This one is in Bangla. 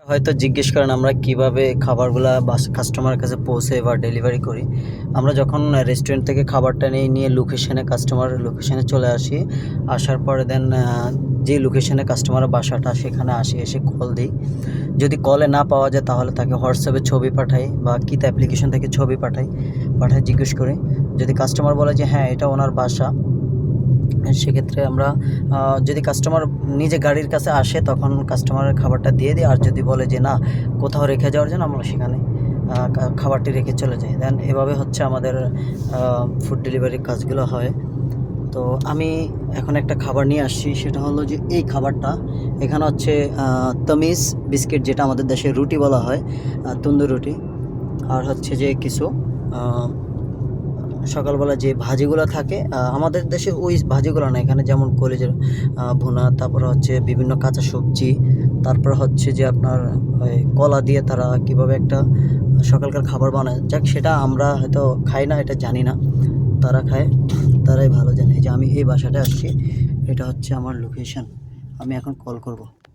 হয়তো জিজ্ঞেস করেন আমরা কিভাবে খাবারগুলা কাস্টমারের কাছে পৌঁছে বা ডেলিভারি করি। আমরা যখন রেস্টুরেন্ট থেকে খাবারটা নিয়ে কাস্টমারের লোকেশনে চলে আসি। আসার পরে দেন যে লোকেশনে কাস্টমারের বাসাটা সেখানে আসি, এসে কল দিই। যদি কলে না পাওয়া যায় তাহলে তাকে হোয়াটসঅ্যাপে ছবি পাঠাই বা কিতা অ্যাপ্লিকেশন থেকে ছবি পাঠাই জিজ্ঞেস করি। যদি কাস্টমার বলে যে হ্যাঁ এটা ওনার বাসা, সেক্ষেত্রে আমরা যদি কাস্টমার নিজে গাড়ির কাছে আসে তখন কাস্টমারের খাবারটা দিয়ে দিই। আর যদি বলে যে না কোথাও রেখে যাওয়ার জন্য, আমরা সেখানে খাবারটি রেখে চলে যাই। দেন এভাবে হচ্ছে আমাদের ফুড ডেলিভারির কাজগুলো হয়। তো আমি এখন একটা খাবার নিয়ে আসছি, সেটা হলো যে এই খাবারটা এখানে হচ্ছে তামিজ বিস্কিট, যেটা আমাদের দেশে রুটি বলা হয়, তন্দুর রুটি। আর হচ্ছে যে কিছু সকালবেলা যে ভাজিগুলো থাকে, আমাদের দেশে ওই ভাজিগুলো না, এখানে যেমন কলেজের ভুনা, তারপরে হচ্ছে বিভিন্ন কাঁচা সবজি, তারপর হচ্ছে যে আপনার ওই কলা দিয়ে তারা কীভাবে একটা সকালকার খাবার বানায়। যাক, সেটা আমরা হয়তো খাই না, এটা জানি না, তারা খায়, তারাই ভালো জানে। যে আমি এই বাসাটায় আসছি, এটা হচ্ছে আমার লোকেশন। আমি এখন কল করব।